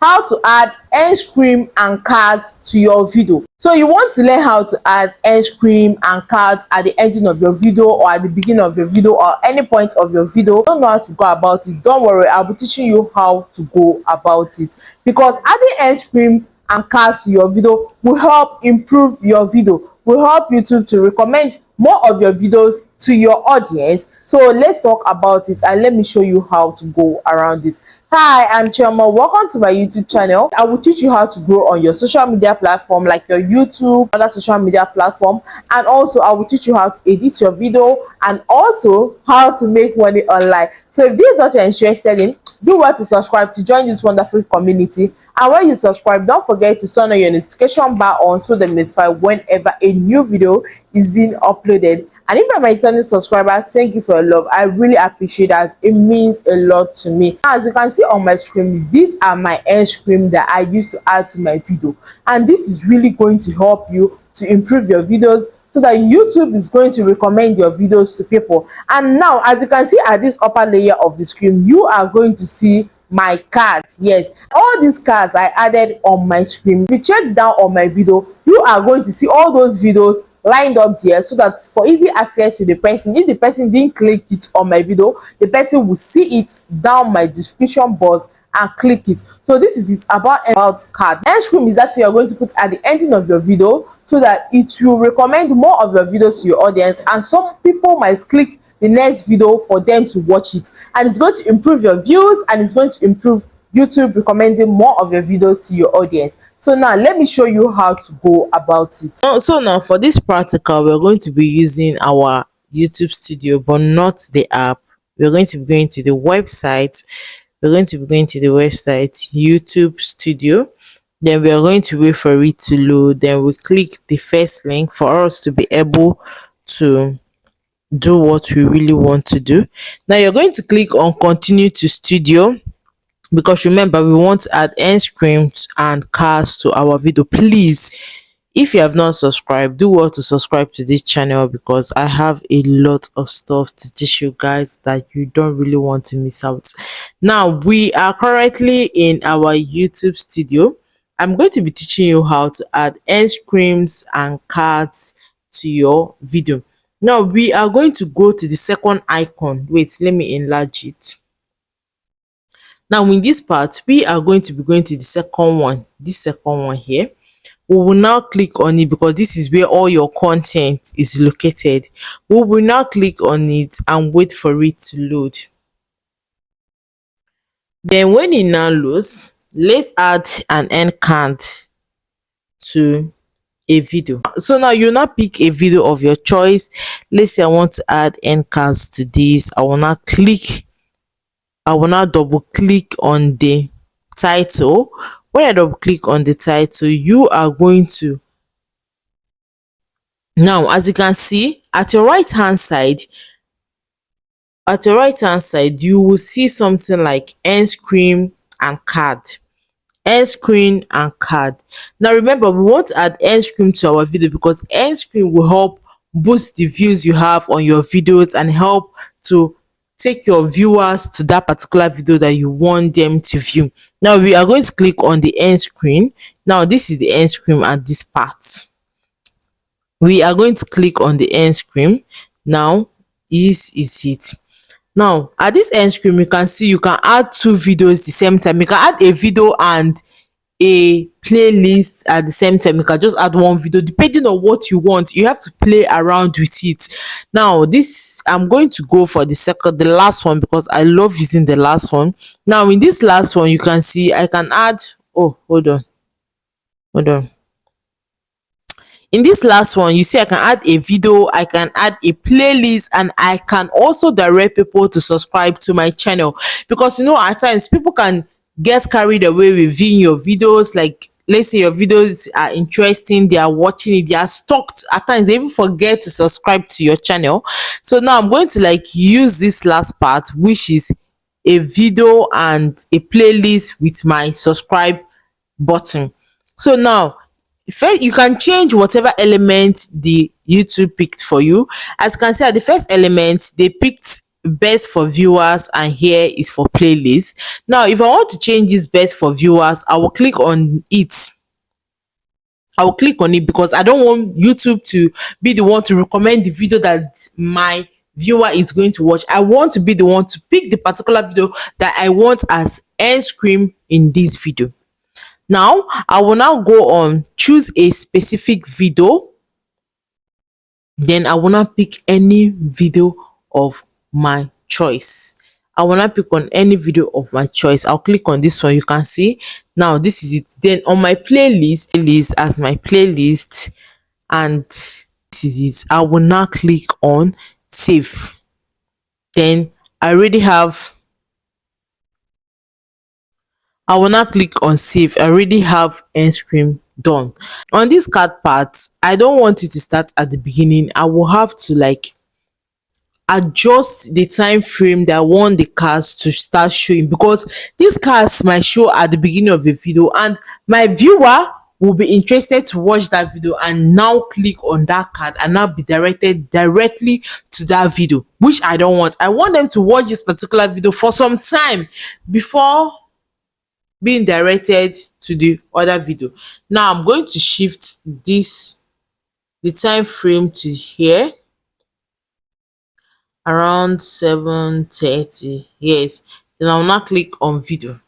how to add end screen and cards to your video. So you want to learn how to add end screen and cards at the ending of your video or at the beginning of your video or any point of your video. Don't know how to go about it, don't worry, I'll be teaching you how to go about it, because adding end screen and cards to your video will help improve your video, will help YouTube to recommend more of your videos to your audience. So let's talk about it and let me show you how to go around it. Hi, I'm Chioma. Welcome to my YouTube channel. I will teach you how to grow on your social media platform like your YouTube, other social media platform, and also I will teach you how to edit your video and also how to make money online. So if this is what you're interested in, do well to subscribe to join this wonderful community. And when you subscribe, don't forget to turn on your notification bar on so that you're notified whenever a new video is being uploaded. And if you're my returning subscriber, thank you for your love. I really appreciate that. It means a lot to me. As you can see on my screen, these are my end screen that I used to add to my video, and this is really going to help you to improve your videos so that YouTube is going to recommend your videos to people. And now, as you can see at this upper layer of the screen, you are going to see my cards. Yes, all these cards I added on my screen. If you check down on my video, you are going to see all those videos lined up there, so that for easy access to the person, if the person didn't click it on my video, the person will see it down my description box and click it. So this is it about card. End screen is that you are going to put at the ending of your video so that it will recommend more of your videos to your audience, and some people might click the next video for them to watch it, and it's going to improve your views and it's going to improve YouTube recommending more of your videos to your audience. So now let me show you how to go about it. So now for this practical, we're going to be using our YouTube Studio, but not the app. We're going to be going to the website. We're going to be going to the website YouTube Studio. Then we are going to wait for it to load. Then we click the first link for us to be able to do what we really want to do. Now you're going to click on continue to studio, because remember we want to add end screens and cards to our video. Please, if you have not subscribed, do well to subscribe to this channel, because I have a lot of stuff to teach you guys that you don't really want to miss out. Now we are currently in our YouTube Studio. I'm going to be teaching you how to add end screens and cards to your video. Now we are going to go to the second icon. Wait, let me enlarge it. Now in this part, we are going to be going to the second one, this second one here. We will now click on it because this is where all your content is located. We will now click on it and wait for it to load. Then when it now loads, let's add an end card to a video. So now you now pick a video of your choice. Let's say I want to add end cards to this. I will now double click on the title. When I double click on the title, you are going to, now as you can see at your right hand side, you will see something like end screen and card. End screen and card. Now remember, we want to add end screen to our video because end screen will help boost the views you have on your videos and help to take your viewers to that particular video that you want them to view. Now we are going to click on the end screen. Now this is the end screen at this part. We are going to click on the end screen. Now this is it. Now at this end screen, you can see you can add two videos the same time. You can add a video and a playlist at the same time. You can just add one video depending on what you want. You have to play around with it. Now this, I'm going to go for the last one because I love using the last one. Now in this last one, you can see I can add, oh, hold on. In this last one, you see I can add a video, I can add a playlist, and I can also direct people to subscribe to my channel, because you know at times people can get carried away with viewing your videos. Like let's say your videos are interesting, they are watching it, they are stuck. At times they even forget to subscribe to your channel. So now I'm going to like use this last part, which is a video and a playlist with my subscribe button. So now first you can change whatever element the YouTube picked for you. As you can see at the first element, they picked best for viewers and here is for playlist. Now if I want to change this best for viewers, I will click on it. I will click on it because I don't want YouTube to be the one to recommend the video that my viewer is going to watch. I want to be the one to pick the particular video that I want as end screen in this video. Now I will now go on, choose a specific video, then I will not pick any video of my choice. I will not pick on any video of my choice. I'll click on this one. You can see now this is it. Then on my playlist as my playlist, and this is it. I will now click on save. Then I already have, I will now click on save. I already have end screen done. On this card part, I don't want it to start at the beginning. I will have to like adjust the time frame that I want the cards to start showing, because these cards might show at the beginning of the video and my viewer will be interested to watch that video and now click on that card and now be directed directly to that video, which I don't want. I want them to watch this particular video for some time before being directed to the other video. Now I'm going to shift this, the time frame, to here around 7:30. Yes, then I will now click on video.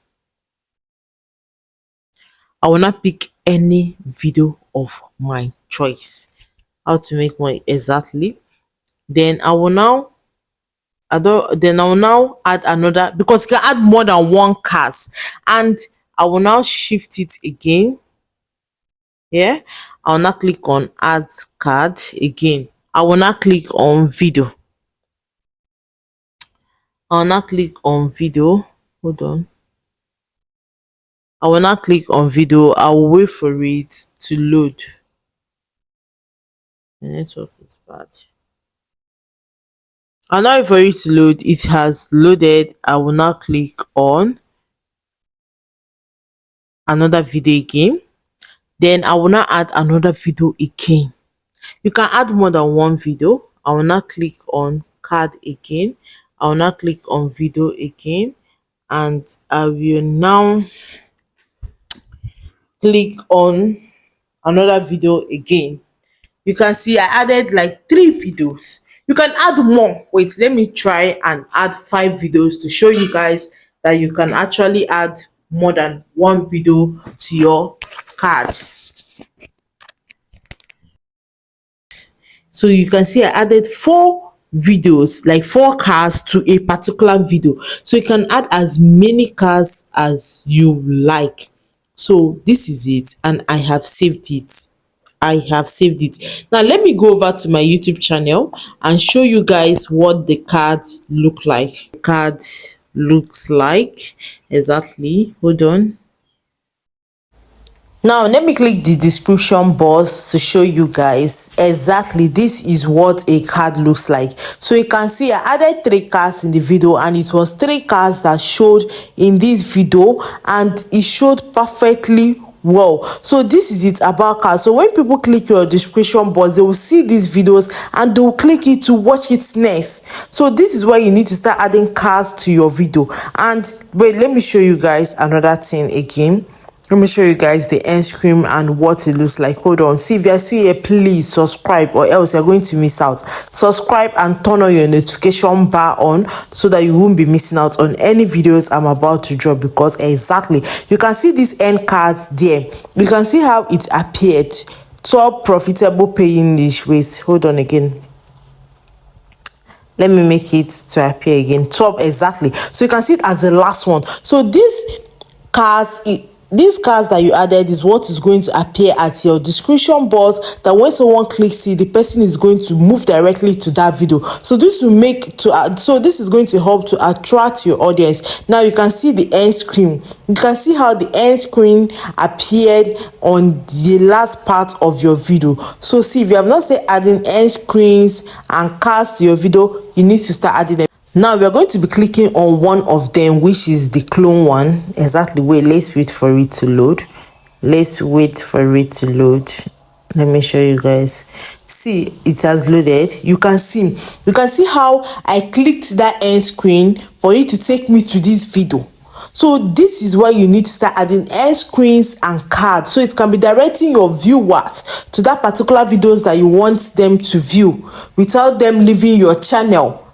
I will not pick any video of my choice. How to make money exactly. Then I will now add another, because you can add more than one cast, and I will now shift it again. Yeah, I will now click on add card again. I will now click on video. I'll now click on video. Hold on. I will now click on video. I will wait for it to load. The network is bad. I'll now wait for it to load. It has loaded. I will now click on another video again. Then I will now add another video again. You can add more than one video. I will now click on card again. I will now click on video again, and I will now click on another video again. You can see I added like 3 videos. You can add more. Wait, let me try and add 5 videos to show you guys that you can actually add more than one video to your card. So you can see I added 4 videos, like 4 cards to a particular video. So you can add as many cards as you like. So this is it, and I have saved it. Now let me go over to my YouTube channel and show you guys what the cards look like. Card looks like exactly. Hold on. Now let me click the description box to show you guys exactly this is what a card looks like. So you can see I added 3 cards in the video, and it was 3 cards that showed in this video, and it showed perfectly well. So this is it about cards. So when people click your description box, they will see these videos and they will click it to watch it next. So this is why you need to start adding cards to your video. And wait, let me show you guys another thing again. Let me show you guys the end screen and what it looks like. Hold on. See, if you're still here, please subscribe, or else you're going to miss out. Subscribe and turn on your notification bar on so that you won't be missing out on any videos I'm about to drop, because exactly you can see these end cards there. You can see how it appeared. Top profitable paying niche. Wait, hold on again. Let me make it to appear again. Top, exactly. So you can see it as the last one. So these cards, these cards that you added is what is going to appear at your description box, that when someone clicks it, the person is going to move directly to that video. So this will make so this is going to help to attract your audience. Now you can see the end screen. You can see how the end screen appeared on the last part of your video. So see, if you have not started adding end screens and cards to your video, you need to start adding them. Now we are going to be clicking on one of them, which is the clone one. Exactly. Wait, let's wait for it to load. Let me show you guys. See, it has loaded. You can see how I clicked that end screen for it to take me to this video. So this is where you need to start adding end screens and cards, so it can be directing your viewers to that particular videos that you want them to view without them leaving your channel.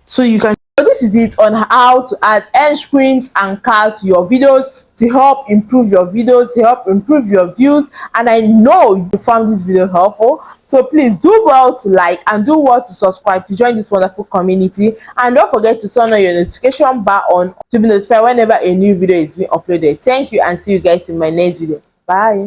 So you can, so this is it on how to add end screens and cards to your videos to help improve your videos, to help improve your views. And I know you found this video helpful, so please do well to like and do well to subscribe to join this wonderful community. And don't forget to turn on your notification bar on to be notified whenever a new video is being uploaded. Thank you, and see you guys in my next video. Bye.